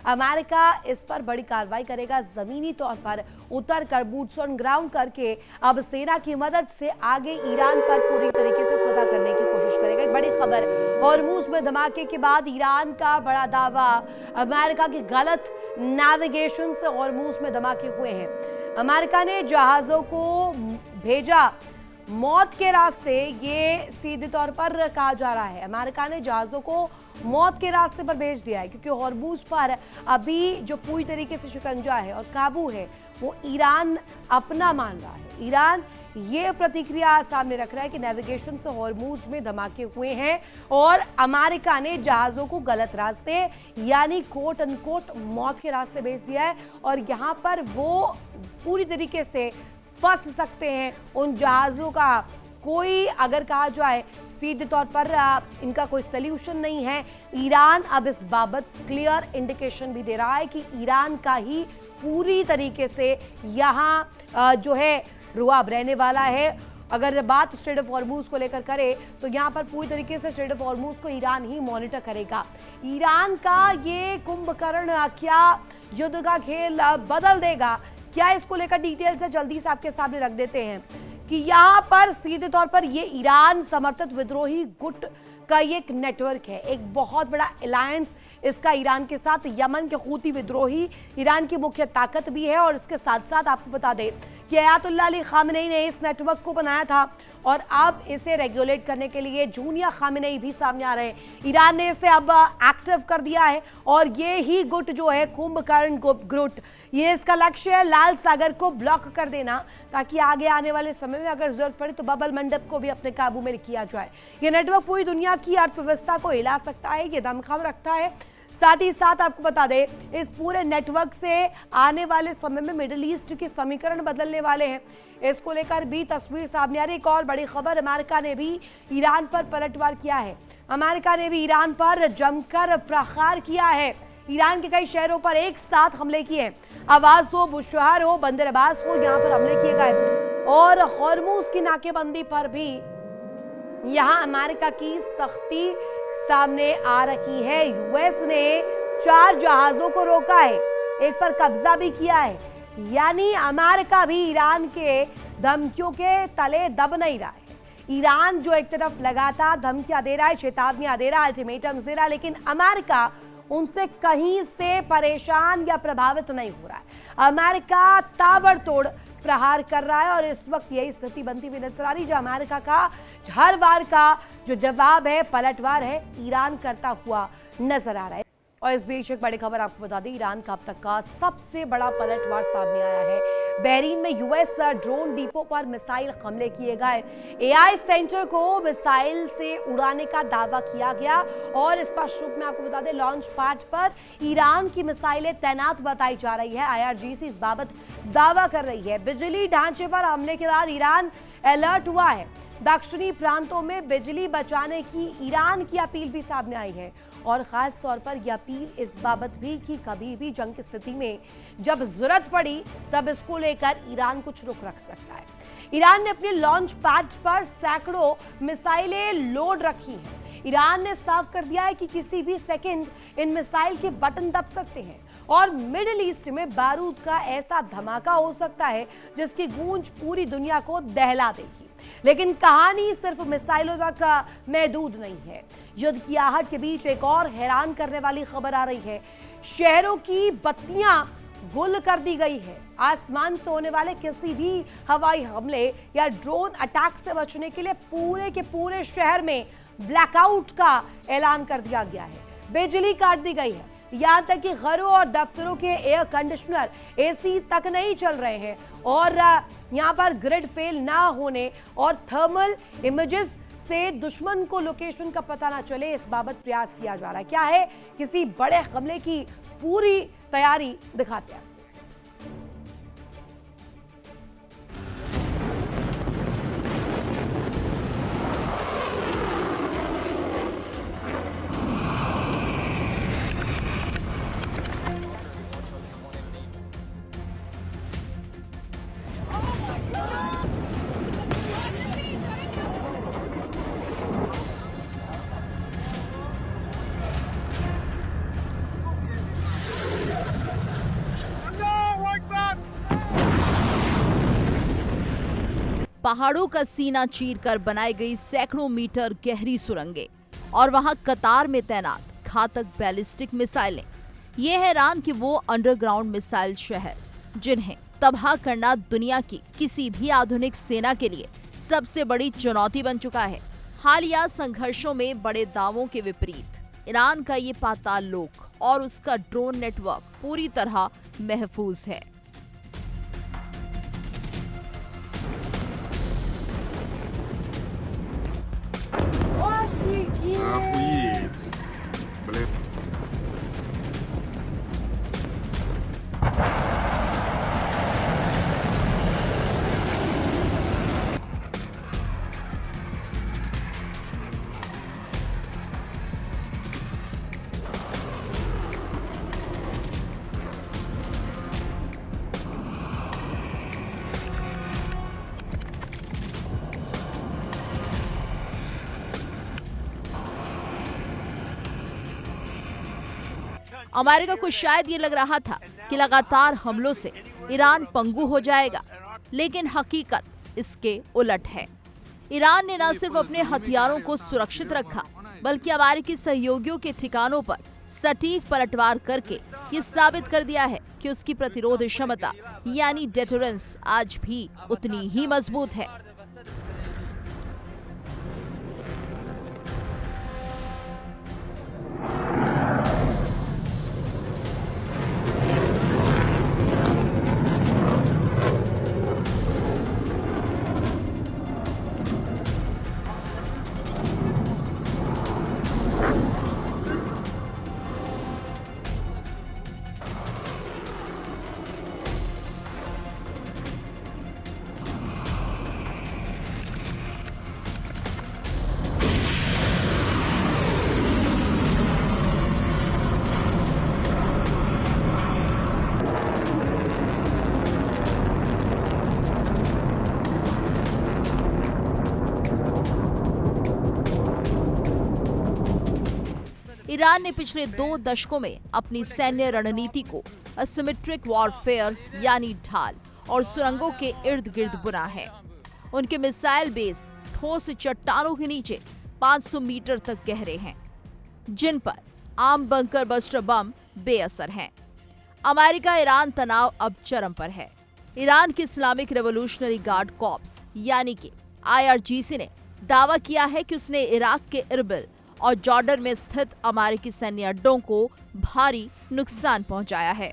America इस पर बड़ी कार्रवाई करेगा। जमीनी तौर पर उतर कर बूट्स ऑन ग्राउंड करके अब सेना की मदद से आगे ईरान पर पूरी तरीके से फतह करने की कोशिश करेगा। एक बड़ी खबर, हॉर्मूज में धमाके के बाद ईरान का बड़ा दावा, अमेरिका की गलत नेविगेशन से हॉर्मूज में धमाके हुए हैं। अमेरिका ने जहाजों को भेजा मौत के रास्ते, ये सीधे तौर पर कहा जा रहा है। अमेरिका ने जहाजों को मौत के रास्ते पर भेज दिया है क्योंकि हॉर्मूज पर अभी जो पूरी तरीके से शिकंजा है और काबू है वो ईरान अपना मान रहा है। ईरान ये प्रतिक्रिया सामने रख रहा है कि नेविगेशन से हॉर्मूज में धमाके हुए हैं और अमेरिका ने जहाजों को गलत रास्ते यानी कोट अनकोट मौत के रास्ते भेज दिया है और यहाँ पर वो पूरी तरीके से फंस सकते हैं। उन जहाज़ों का कोई अगर कहा जाए सीधे तौर पर इनका कोई सल्यूशन नहीं है। ईरान अब इस बाबत क्लियर इंडिकेशन भी दे रहा है कि ईरान का ही पूरी तरीके से यहाँ जो है रुआब रहने वाला है। अगर बात स्ट्रेट ऑफ हॉर्मूज को लेकर करे तो यहाँ पर पूरी तरीके से स्ट्रेट ऑफ हॉर्मूज को ईरान ही मॉनिटर करेगा। ईरान का ये कुंभकर्ण क्या युद्ध का खेल बदल देगा, क्या इसको लेकर डिटेल से जल्दी से आपके सामने रख देते हैं कि यहाँ पर सीधे तौर पर ये ईरान समर्थित विद्रोही गुट का ये एक नेटवर्क है, एक बहुत बड़ा अलायंस इसका ईरान के साथ। यमन के हूती विद्रोही ईरान की मुख्य ताकत भी है और इसके साथ साथ आपको बता दें कि अयातुल्लाह अली खामेनी ने इस नेटवर्क को बनाया था और अब इसे रेगुलेट करने के लिए जूनिया खामेनी भी सामने आ रहे हैं। ईरान ने इसे अब एक्टिव कर दिया है और ये ही गुट जो है कुंभकर्ण गुट, ये इसका लक्ष्य है लाल सागर को ब्लॉक कर देना ताकि आगे आने वाले समय में अगर जरूरत पड़े तो बबल मंडप को भी अपने काबू में किया जाए। ये नेटवर्क पूरी दुनिया की अर्थव्यवस्था को हिला सकता है, ये दमखम रखता है। साथ ही साथ आपको बता दें इस पूरे नेटवर्क से आने वाले समय में मिडिल ईस्ट के समीकरण बदलने वाले हैं। इसको लेकर भी तस्वीर सामने आ रही। एक और बड़ी खबर, अमेरिका ने भी ईरान पर पलटवार किया है। अमेरिका ने भी ईरान पर जमकर प्रहार किया है। ईरान के कई शहरों पर एक साथ हमले किए। आवाज हो, बुशहर हो, बंदर अब्बास हो, यहाँ पर हमले किए गए और हॉर्मूज की नाकेबंदी पर भी यहाँ अमेरिका की सख्ती सामने आ रही है। यूएस ने 4 जहाजों को रोका है, एक पर कब्जा भी किया है, यानी अमेरिका भी ईरान के धमकियों के तले दब नहीं रहा है। ईरान जो एक तरफ लगातार धमकियां दे रहा है, चेतावनियां दे रहा है, अल्टीमेटम दे रहा है, लेकिन अमेरिका उनसे कहीं से परेशान या प्रभावित नहीं हो रहा है। अमेरिका ताबड़तोड़ प्रहार कर रहा है और इस वक्त यही स्थिति बनती हुई नजर आ रही, जो अमेरिका का हर बार का जो जवाब है, पलटवार है, ईरान करता हुआ नजर आ रहा है। और इस बीच एक बड़ी खबर आपको बता दें, ईरान का अब तक का सबसे बड़ा पलटवार सामने आया है। बहरीन में यूएस ड्रोन डिपो पर मिसाइल हमले किए गए। एआई सेंटर को मिसाइल से उड़ाने का दावा किया गया और स्पष्ट रूप में आपको बता दें लॉन्च पैड पर ईरान की मिसाइलें तैनात बताई जा रही है। आईआरजीसी इस बाबत दावा कर रही है। बिजली ढांचे पर हमले के बाद ईरान अलर्ट हुआ है। दक्षिणी प्रांतों में बिजली बचाने की ईरान की अपील भी सामने आई है और खास तौर पर यह अपील इस बाबत भी कि कभी भी जंग की स्थिति में जब जरूरत पड़ी तब इसको लेकर ईरान कुछ रुख रख सकता है। ईरान ने अपने लॉन्च पैड पर सैकड़ों मिसाइलें लोड रखी हैं। ईरान ने साफ कर दिया है कि किसी भी सेकंड इन मिसाइल के बटन दब सकते हैं और मिडिल ईस्ट में बारूद का ऐसा धमाका हो सकता है जिसकी गूंज पूरी दुनिया को दहला देगी। लेकिन कहानी सिर्फ मिसाइलों तक महदूद नहीं है। युद्ध की आहट के बीच एक और हैरान करने वाली खबर आ रही है। शहरों की बत्तियां गुल कर दी गई है। आसमान से होने वाले किसी भी हवाई हमले या ड्रोन अटैक से बचने के लिए पूरे के पूरे शहर में ब्लैकआउट का ऐलान कर दिया गया है। बिजली काट दी गई है, यहाँ तक कि घरों और दफ्तरों के एयर कंडीशनर, एसी तक नहीं चल रहे हैं और यहाँ पर ग्रिड फेल ना होने और थर्मल इमेजेस से दुश्मन को लोकेशन का पता ना चले, इस बाबत प्रयास किया जा रहा है। क्या है, किसी बड़े हमले की पूरी तैयारी दिखाते हैं। पहाड़ों का सीना चीरकर बनाई गई सैकड़ों मीटर गहरी सुरंगें और वहां कतार में तैनात घातक बैलिस्टिक मिसाइलें। ये है ईरान के वो अंडरग्राउंड मिसाइल शहर जिन्हें तबाह करना दुनिया की किसी भी आधुनिक सेना के लिए सबसे बड़ी चुनौती बन चुका है। हालिया संघर्षों में बड़े दावों के विपरीत ईरान का ये पाताल लोक और उसका ड्रोन नेटवर्क पूरी तरह महफूज है। अमेरिका को शायद ये लग रहा था कि लगातार हमलों से ईरान पंगु हो जाएगा, लेकिन हकीकत इसके उलट है। ईरान ने न सिर्फ अपने हथियारों को सुरक्षित रखा, बल्कि अमेरिकी सहयोगियों के ठिकानों पर सटीक पलटवार करके ये साबित कर दिया है कि उसकी प्रतिरोध क्षमता यानी डेटरेंस आज भी उतनी ही मजबूत है। ईरान ने पिछले 2 दशकों में अपनी सैन्य रणनीति को असिमेट्रिक वॉरफेयर यानी ढाल और सुरंगों के इर्द गिर्द बुना है। उनके मिसाइल बेस ठोस चट्टानों के नीचे 500 मीटर तक गहरे हैं, जिन पर आम बंकर बस्टर बम बेअसर हैं। अमेरिका ईरान तनाव अब चरम पर है। ईरान की इस्लामिक रेवोल्यूशनरी गार्ड कॉर्प्स यानी कि IRGC ने दावा किया है कि उसने इराक के इरबिल और जॉर्डन में स्थित अमेरिकी सैन्य अड्डों को भारी नुकसान पहुंचाया है।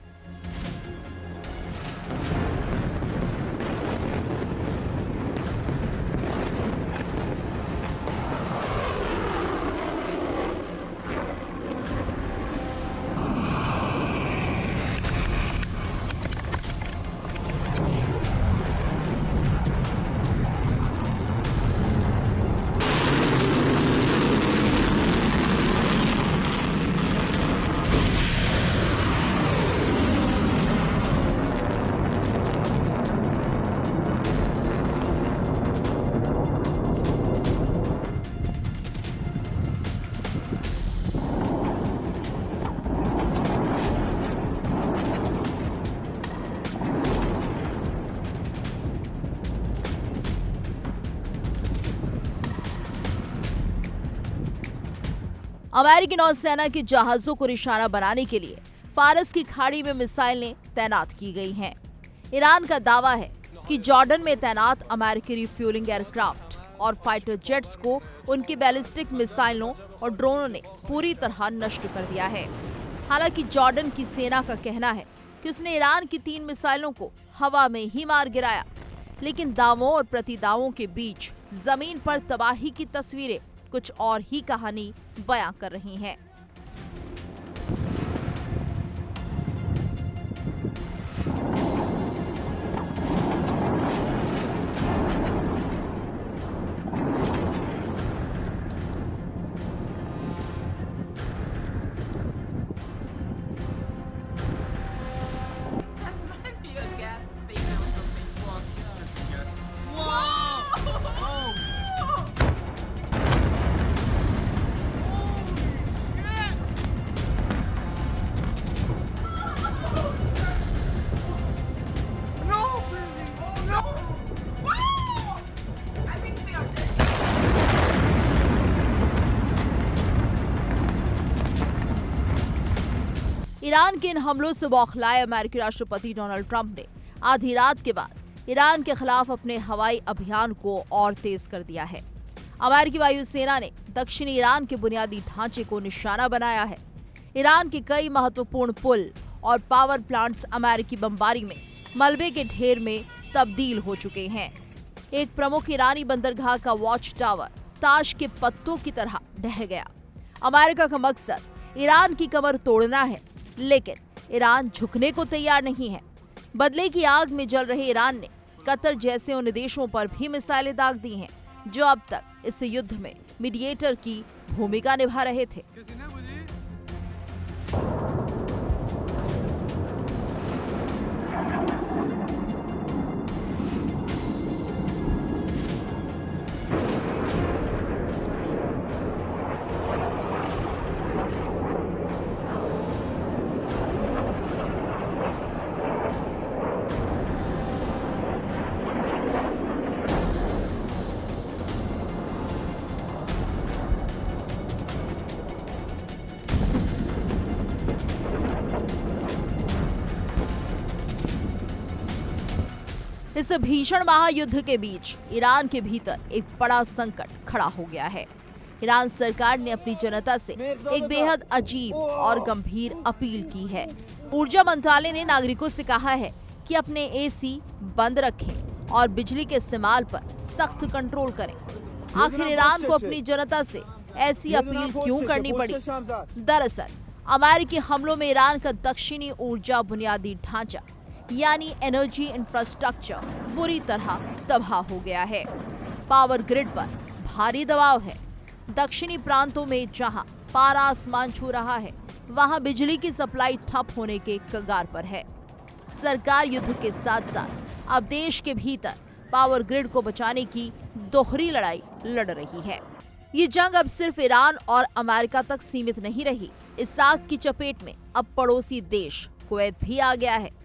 अमेरिकी नौसेना के जहाजों को निशाना बनाने के लिए फारस की खाड़ी में मिसाइलें तैनात की गई हैं। ईरान का दावा है कि जॉर्डन में तैनात अमेरिकी रिफ्यूलिंग एयरक्राफ्ट और फाइटर जेट्स को उनकी बैलिस्टिक मिसाइलों और ड्रोनों ने पूरी तरह नष्ट कर दिया है। हालांकि जॉर्डन की सेना का कहना है कि उसने ईरान की 3 मिसाइलों को हवा में ही मार गिराया, लेकिन दावों और प्रतिदावों के बीच जमीन पर तबाही की तस्वीरें कुछ और ही कहानी बयां कर रही हैं। ईरान के इन हमलों से बौखलाए अमेरिकी राष्ट्रपति डोनाल्ड ट्रंप ने आधी रात के बाद ईरान के खिलाफ अपने हवाई अभियान को और तेज कर दिया है। अमेरिकी वायुसेना ने दक्षिणी ईरान के बुनियादी ढांचे को निशाना बनाया है। ईरान के कई महत्वपूर्ण पुल और पावर प्लांट्स अमेरिकी बमबारी में मलबे के ढेर में तब्दील हो चुके हैं। एक प्रमुख ईरानी बंदरगाह का वॉच टावर ताश के पत्तों की तरह ढह गया। अमेरिका का मकसद ईरान की कमर तोड़ना है, लेकिन ईरान झुकने को तैयार नहीं है। बदले की आग में जल रहे ईरान ने कतर जैसे उन देशों पर भी मिसाइलें दाग दी हैं, जो अब तक इस युद्ध में मीडिएटर की भूमिका निभा रहे थे। इस भीषण महायुद्ध के बीच ईरान के भीतर एक बड़ा संकट खड़ा हो गया है। ईरान सरकार ने अपनी जनता से एक बेहद अजीब और गंभीर अपील की है। ऊर्जा मंत्रालय ने नागरिकों से कहा है कि अपने एसी बंद रखें और बिजली के इस्तेमाल पर सख्त कंट्रोल करें। आखिर ईरान को अपनी जनता से ऐसी अपील क्यों करनी पड़ी? दरअसल अमेरिकी हमलों में ईरान का दक्षिणी ऊर्जा बुनियादी ढांचा यानी एनर्जी इंफ्रास्ट्रक्चर बुरी तरह तबाह हो गया है। पावर ग्रिड पर भारी दबाव है। दक्षिणी प्रांतों में जहां पारा आसमान छू रहा है, वहां बिजली की सप्लाई ठप होने के कगार पर है। सरकार युद्ध के साथ साथ अब देश के भीतर पावर ग्रिड को बचाने की दोहरी लड़ाई लड़ रही है। ये जंग अब सिर्फ ईरान और अमेरिका तक सीमित नहीं रही। इस आग की चपेट में अब पड़ोसी देश कुवैत भी आ गया है।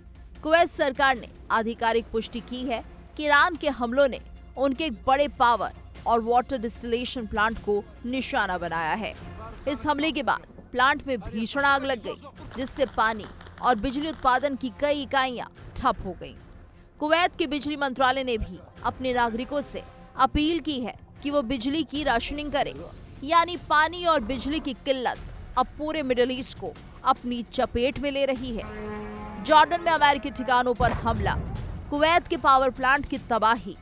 कुवैत सरकार ने आधिकारिक पुष्टि की है कि ईरान के हमलों ने उनके एक बड़े पावर और वाटर डिस्टिलेशन प्लांट को निशाना बनाया है। इस हमले के बाद प्लांट में भीषण आग लग गई, जिससे पानी और बिजली उत्पादन की कई इकाइयां ठप हो गईं। कुवैत के बिजली मंत्रालय ने भी अपने नागरिकों से अपील की है कि वो बिजली की राशनिंग करें, यानी पानी और बिजली की किल्लत अब पूरे मिडिल ईस्ट को अपनी चपेट में ले रही है। जॉर्डन में अमेरिकी ठिकानों पर हमला, कुवैत के पावर प्लांट की तबाही,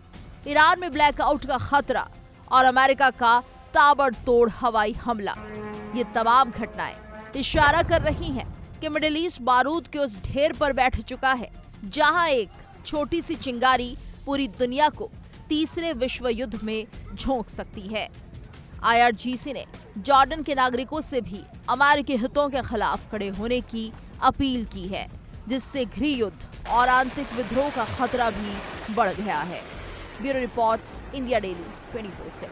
ईरान में ब्लैकआउट का खतरा और अमेरिका का ताबड़तोड़ हवाई हमला, ये तमाम घटनाएं इशारा कर रही हैं कि मिडिल ईस्ट बारूद के उस ढेर पर बैठ चुका है, जहां एक छोटी सी चिंगारी पूरी दुनिया को तीसरे विश्व युद्ध में झोंक सकती है। IRGC ने जॉर्डन के नागरिकों से भी अमेरिकी हितों के खिलाफ खड़े होने की अपील की है, जिससे गृह युद्ध और आंतरिक विद्रोह का खतरा भी बढ़ गया है। Bureau report, India daily 24/7।